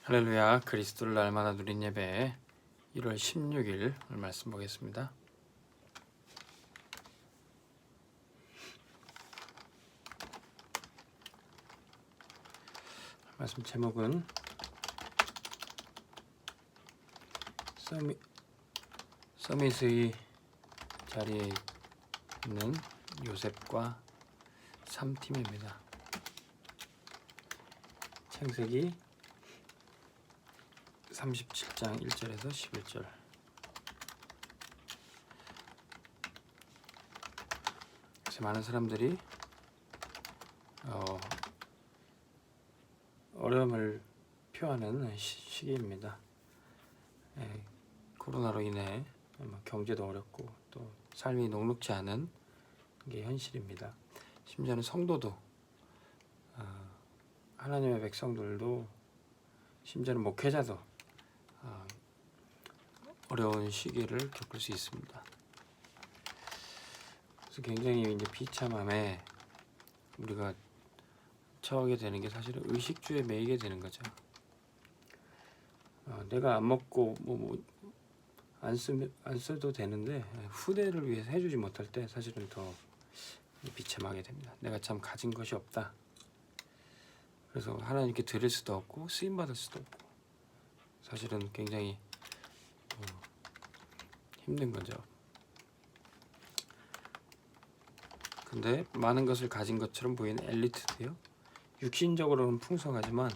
할렐루야. 그리스도를 날마다 누린 예배 1월 16일 말씀 보겠습니다. 말씀 제목은 서밋의 자리에 있는 요셉과 3팀입니다. 창세기 37장 1절에서 11절. 그래서 많은 사람들이 어려움을 표하는 시기입니다. 코로나로 인해 경제도 어렵고 또 삶이 녹록지 않은 게 현실입니다. 심지어는 성도도 하나님의 백성들도 심지어는 목회자도 어려운 시기를 겪을 수 있습니다. 그래서 굉장히 이제 비참함에 우리가 처하게 되는 게 사실은 의식주에 매이게 되는 거죠. 내가 안 먹고 안 써도 되는데 후대를 위해서 해주지 못할 때 사실은 더 비참하게 됩니다. 내가 참 가진 것이 없다. 그래서 하나님께 드릴 수도 없고 쓰임 받을 수도 없고 사실은 굉장히 힘든 거죠. 근데 많은 것을 가진 것처럼 보이는 엘리트도요, 육신적으로는 풍성하지만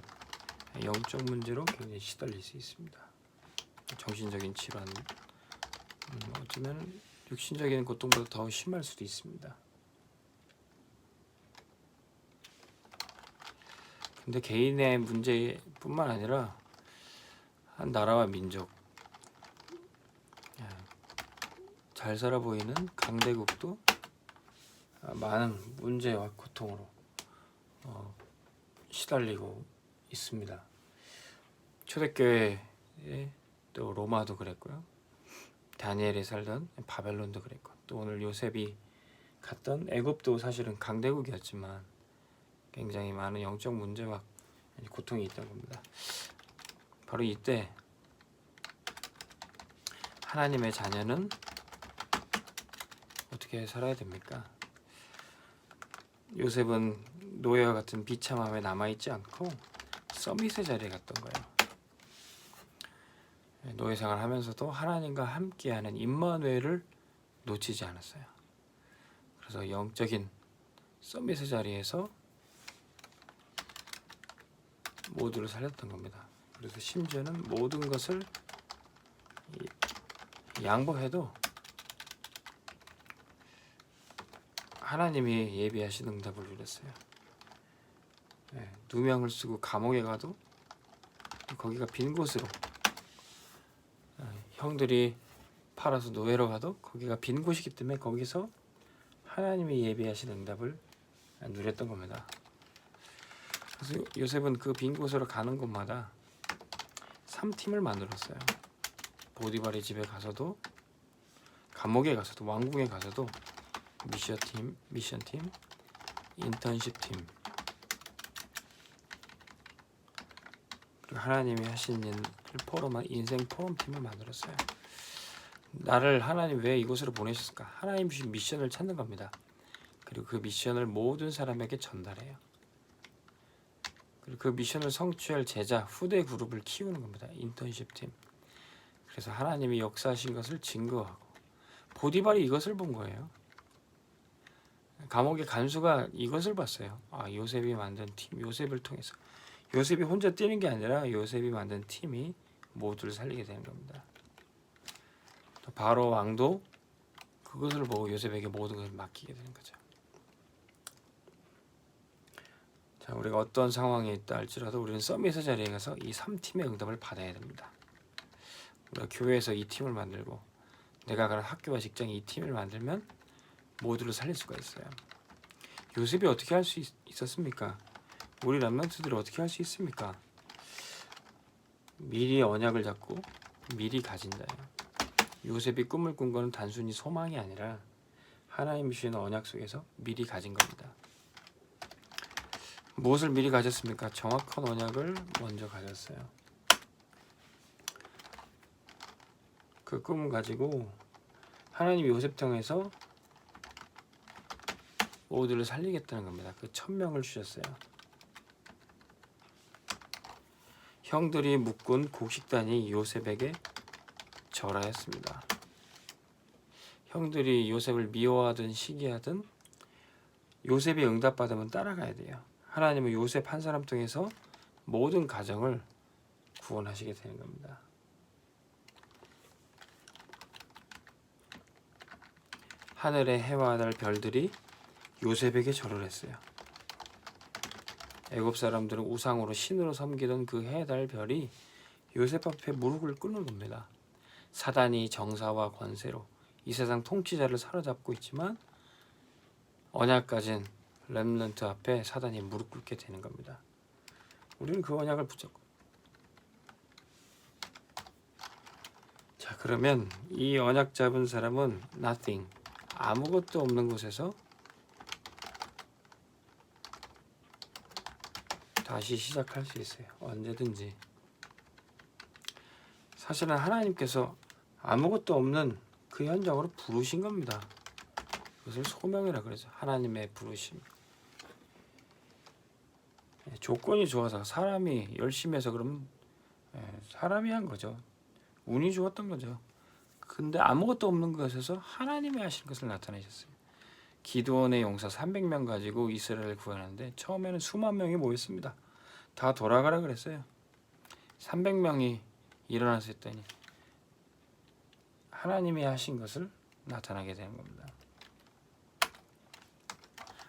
영적 문제로 굉장히 시달릴 수 있습니다. 정신적인 질환, 어쩌면 육신적인 고통보다 더 심할 수도 있습니다. 근데 개인의 문제뿐만 아니라 한 나라와 민족, 잘 살아 보이는 강대국도 많은 문제와 고통으로 시달리고 있습니다. 초대교회에 또 로마도 그랬고요, 다니엘이 살던 바벨론도 그랬고, 또 오늘 요셉이 갔던 애굽도 사실은 강대국이었지만 굉장히 많은 영적 문제와 고통이 있다는 겁니다. 바로 이때 하나님의 자녀는 어떻게 살아야 됩니까? 요셉은 노예와 같은 비참함에 남아있지 않고 서밋의 자리에 갔던 거예요. 노예 생활을 하면서도 하나님과 함께하는 임마누엘을 놓치지 않았어요. 그래서 영적인 서밋의 자리에서 모두를 살렸던 겁니다. 그래서 심지어는 모든 것을 양보해도 하나님이 예비하신 응답을 누렸어요. 누명을 쓰고 감옥에 가도 거기가 빈 곳으로, 형들이 팔아서 노예로 가도 거기가 빈 곳이기 때문에 거기서 하나님이 예비하신 응답을 누렸던 겁니다. 그래서 요셉은 그 빈 곳으로 가는 곳마다 3팀을 만들었어요. 보디발의 집에 가서도, 감옥에 가서도, 왕궁에 가서도 미션팀, 인턴십팀, 그리고 하나님이 하신 일을 포럼한 인생 포럼팀을 만들었어요. 나를 하나님 왜 이곳으로 보내셨을까? 하나님 주신 미션을 찾는 겁니다. 그리고 그 미션을 모든 사람에게 전달해요. 그리고 그 미션을 성취할 제자, 후대 그룹을 키우는 겁니다. 인턴십팀. 그래서 하나님이 역사하신 것을 증거하고, 보디발이 이것을 본 거예요. 감옥의 간수가 이것을 봤어요. 요셉이 만든 팀, 요셉을 통해서 요셉이 혼자 뛰는 게 아니라 요셉이 만든 팀이 모두를 살리게 되는 겁니다. 또 바로 왕도 그것을 보고 요셉에게 모든 것을 맡기게 되는 거죠. 자, 우리가 어떤 상황에 있다 할지라도 우리는 서밋의 자리에 가서 이 3팀의 응답을 받아야 됩니다. 우리가 교회에서 이 팀을 만들고, 내가 가는 학교와 직장에 이 팀을 만들면 모두를 살릴 수가 있어요. 요셉이 어떻게 할 수 있었습니까? 우리 렘넌트들이 어떻게 할 수 있습니까? 미리 언약을 잡고 미리 가진 자예요. 요셉이 꿈을 꾼 거는 단순히 소망이 아니라 하나님이 주신 언약 속에서 미리 가진 겁니다. 무엇을 미리 가졌습니까? 정확한 언약을 먼저 가졌어요. 그 꿈을 가지고 하나님이 요셉 통해서 모두를 살리겠다는 겁니다. 그 1000명을 주셨어요. 형들이 묶은 곡식단이 요셉에게 절하였습니다. 형들이 요셉을 미워하든 시기하든 요셉이 응답받으면 따라가야 돼요. 하나님은 요셉 한 사람 통해서 모든 가정을 구원하시게 되는 겁니다. 하늘의 해와 달 별들이 요셉에게 절을 했어요. 애굽 사람들은 우상으로 신으로 섬기던 그 해, 달, 별이 요셉 앞에 무릎을 꿇는 겁니다. 사단이 정사와 권세로 이 세상 통치자를 사로잡고 있지만 언약 가진 렘넌트 앞에 사단이 무릎 꿇게 되는 겁니다. 우리는 그 언약을 붙잡고, 자, 그러면 이 언약 잡은 사람은 nothing, 아무것도 없는 곳에서 다시 시작할 수 있어요. 언제든지. 사실은 하나님께서 아무것도 없는 그 현장으로 부르신 겁니다. 그것을 소명이라 그러죠. 하나님의 부르심. 조건이 좋아서 사람이 열심히 해서 그러면 사람이 한 거죠. 운이 좋았던 거죠. 근데 아무것도 없는 것에서 하나님이 하신 것을 나타내셨어요. 기드온의 용사 300명 가지고 이스라엘을 구하는데 처음에는 수만 명이 모였습니다. 다 돌아가라 그랬어요. 300명이 일어나서 했더니 하나님이 하신 것을 나타나게 되는 겁니다.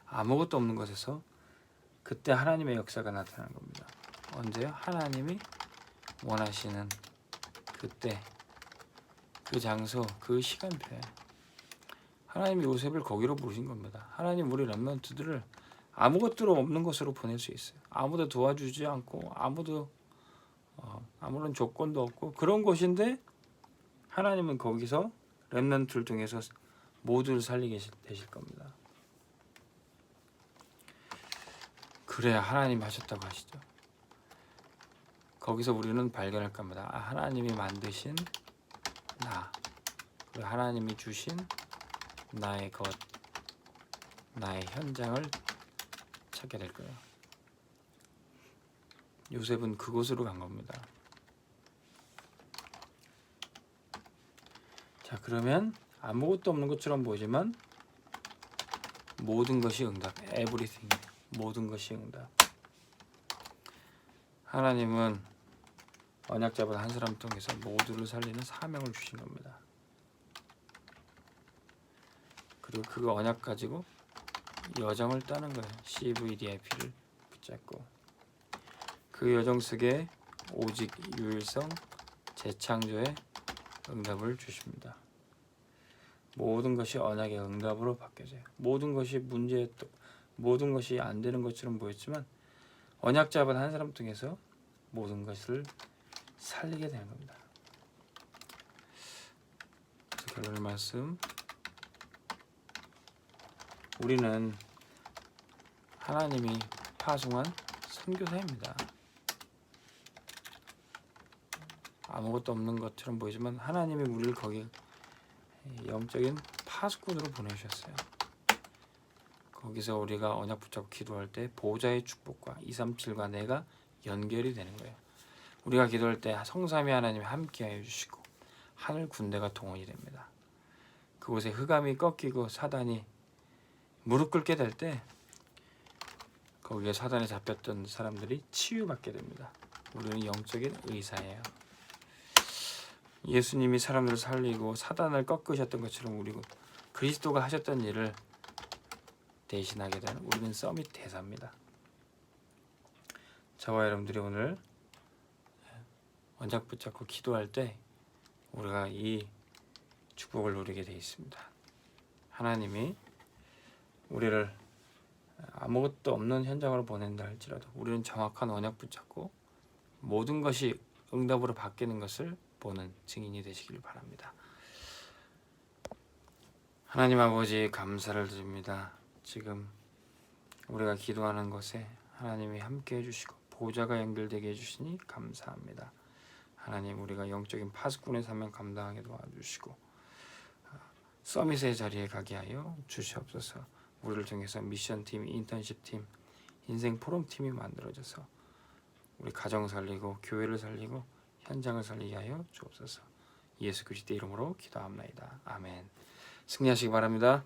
아무것도 없는 것에서 그때 하나님의 역사가 나타나는 겁니다. 언제요? 하나님이 원하시는 그때, 그 장소, 그 시간표에 하나님이 요셉을 거기로 부르신 겁니다. 하나님 우리 렘넌트들을 아무것도 없는 곳으로 보낼 수 있어요. 아무도 도와주지 않고 아무런 조건도 없고 그런 곳인데 하나님은 거기서 렘넌트를 통해서 모두를 살리게 되실 겁니다. 그래야 하나님 하셨다고 하시죠. 거기서 우리는 발견할 겁니다. 하나님이 만드신 나, 그리고 하나님이 주신 나의 것, 나의 현장을 찾게 될 거예요. 요셉은 그곳으로 간 겁니다. 자, 그러면 아무것도 없는 것처럼 보이지만 모든 것이 응답, everything, 모든 것이 응답. 하나님은 언약 잡은 한 사람 통해서 모두를 살리는 사명을 주신 겁니다. 그리고 그 언약 가지고 여정을 따는 거예요. CVDIP를 붙잡고 그 여정 속에 오직 유일성 재창조의 응답을 주십니다. 모든 것이 언약의 응답으로 바뀌어져요. 모든 것이 문제였던, 모든 것이 안 되는 것처럼 보였지만 언약 잡은 한 사람 통해서 모든 것을 살리게 되는 겁니다. 그래서 결론 말씀, 우리는 하나님이 파송한 선교사입니다. 아무것도 없는 것처럼 보이지만 하나님이 우리를 거기 영적인 파수꾼으로 보내주셨어요. 거기서 우리가 언약 붙잡고 기도할 때 보좌의 축복과 237과 내가 연결이 되는 거예요. 우리가 기도할 때 성삼위 하나님이 함께하여 주시고 하늘 군대가 동원이 됩니다. 그곳에 흑암이 꺾이고 사단이 무릎 꿇게 될 때 거기에 사단에 잡혔던 사람들이 치유받게 됩니다. 우리는 영적인 의사예요. 예수님이 사람들을 살리고 사단을 꺾으셨던 것처럼 우리 그리스도가 하셨던 일을 대신하게 되는 우리는 서밋 대사입니다. 저와 여러분들이 오늘 언약 붙잡고 기도할 때 우리가 이 축복을 누리게 되어 있습니다. 하나님이 우리를 아무것도 없는 현장으로 보낸다 할지라도 우리는 정확한 언약 붙잡고 모든 것이 응답으로 바뀌는 것을 보는 증인이 되시길 바랍니다. 하나님 아버지 감사를 드립니다. 지금 우리가 기도하는 것에 하나님이 함께 해주시고 보좌가 연결되게 해주시니 감사합니다. 하나님 우리가 영적인 파수꾼의 사명 감당하게 도와주시고 서밋의 자리에 가게 하여 주시옵소서. 우리를 통해서 미션팀, 인턴십팀, 인생 포럼팀이 만들어져서 우리 가정 살리고 교회를 살리고 현장을 살리게 하여 주옵소서. 예수 그리스도의 이름으로 기도합나이다. 아멘. 승리하시기 바랍니다.